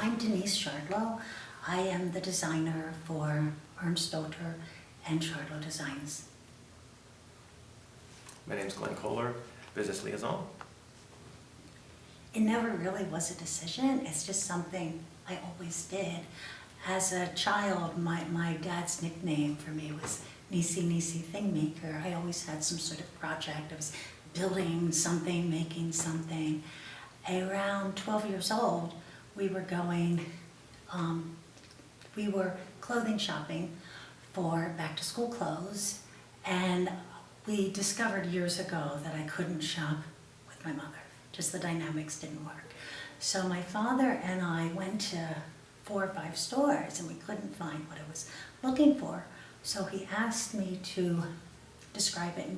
I'm Denise Shardlow. I am the designer for ERNSTdottir and Shardlow Designs. My name is Kohler, business liaison. It never really was a decision, it's just something I always did. As a child, my dad's nickname for me was Nisi Thing Maker. I always had some sort of project. I was building something, making something. Around 12 years old, we were clothing shopping for back to school clothes, and we discovered years ago that I couldn't shop with my mother. Just the dynamics didn't work. So my father and I went to 4 or 5 stores and we couldn't find what I was looking for. So he asked me to describe it.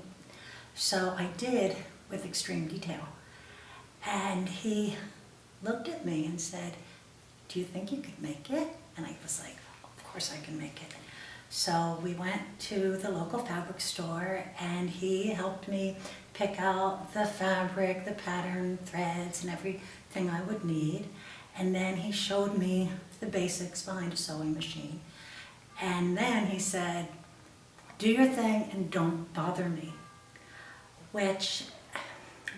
So I did with extreme detail. And he looked at me and said, "Do you think you could make it?" And I was like, "Of course I can make it." So we went to the local fabric store and he helped me pick out the fabric, the pattern, threads, and everything I would need. And then he showed me the basics behind a sewing machine. And then he said, "Do your thing and don't bother me." Which,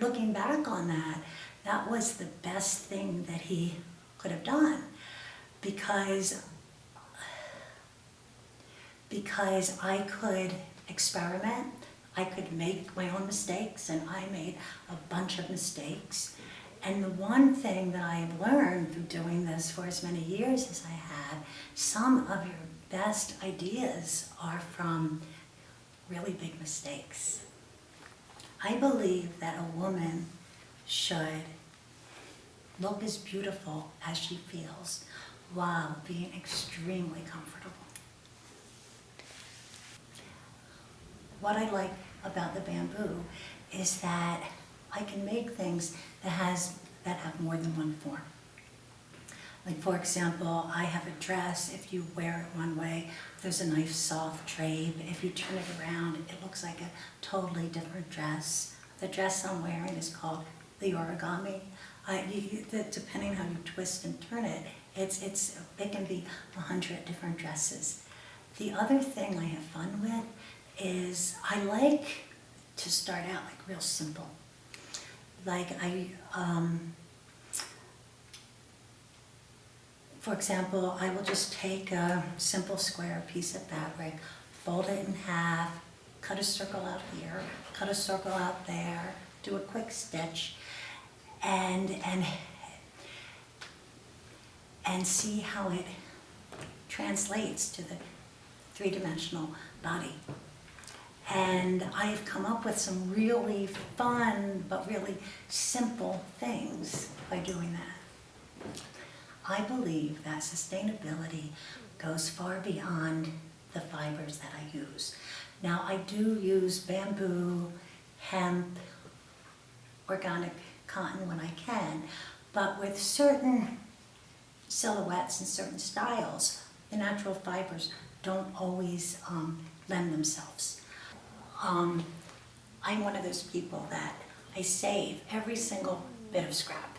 looking back on that, that was the best thing that he could have done, because I could experiment, I could make my own mistakes, and I made a bunch of mistakes. And the one thing that I've learned through doing this for as many years as I have, some of your best ideas are from really big mistakes. I believe that a woman should look as beautiful as she feels while being extremely comfortable. What I like about the bamboo is that I can make things that have more than one form. Like, for example, I have a dress. If you wear it one way, there's a nice soft drape. If you turn it around, it looks like a totally different dress. The dress I'm wearing is called the origami. Depending how you twist and turn it, it can be 100 different dresses. The other thing I have fun with is I like to start out like real simple. Like for example, I will just take a simple square piece of fabric, fold it in half, cut a circle out here, cut a circle out there, do a quick stitch, and see how it translates to the 3-dimensional body. And I've come up with some really fun but really simple things by doing that. I believe that sustainability goes far beyond the fibers that I use. Now, I do use bamboo, hemp, organic cotton when I can, but with certain silhouettes and certain styles, the natural fibers don't always lend themselves. I'm one of those people that I save every single bit of scrap.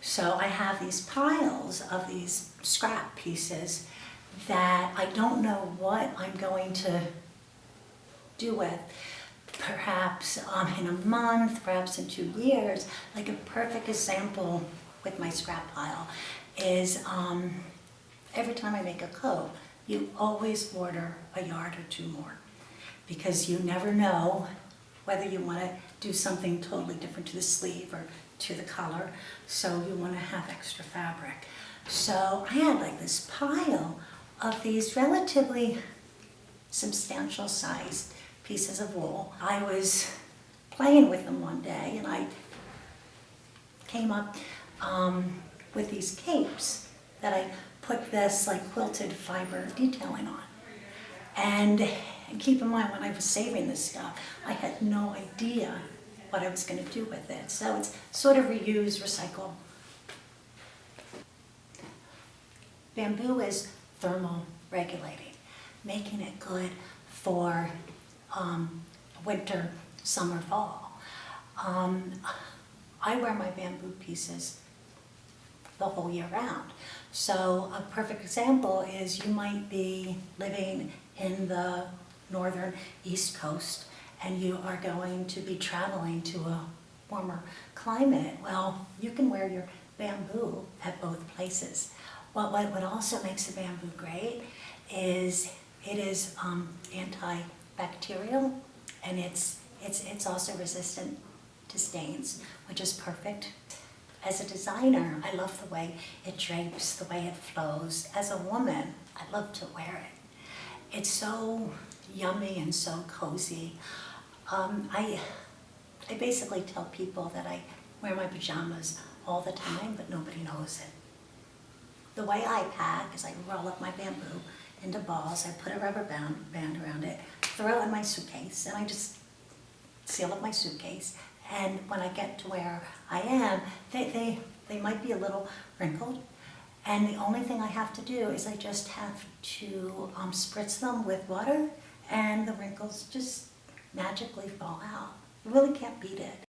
So I have these piles of these scrap pieces that I don't know what I'm going to do with. Perhaps in a month, perhaps in 2 years. Like a perfect example with my scrap pile is every time I make a coat, you always order a yard or 2 more, because you never know whether you want to do something totally different to the sleeve or to the collar, so you want to have extra fabric. So I had like this pile of these relatively substantial sized pieces of wool. I was playing with them one day and I came up with these capes that I put this like quilted fiber detailing on. And keep in mind, when I was saving this stuff, I had no idea what I was going to do with it. So it's sort of reuse, recycle. Bamboo is thermal regulating, making it good for winter, summer, fall. I wear my bamboo pieces the whole year round. So a perfect example is you might be living in the northern East Coast and you are going to be traveling to a warmer climate. Well, you can wear your bamboo at both places. What also makes the bamboo great is it is antibacterial, and it's also resistant to stains, which is perfect. As a designer, I love the way it drapes, the way it flows. As a woman, I love to wear it. It's so yummy and so cozy. I basically tell people that I wear my pajamas all the time, but nobody knows it. The way I pack is I roll up my bamboo into balls, I put a rubber band around it, throw it in my suitcase, and I just seal up my suitcase. And when I get to where I am, they might be a little wrinkled, and the only thing I have to do is I just have to spritz them with water, and the wrinkles just magically fall out. You really can't beat it.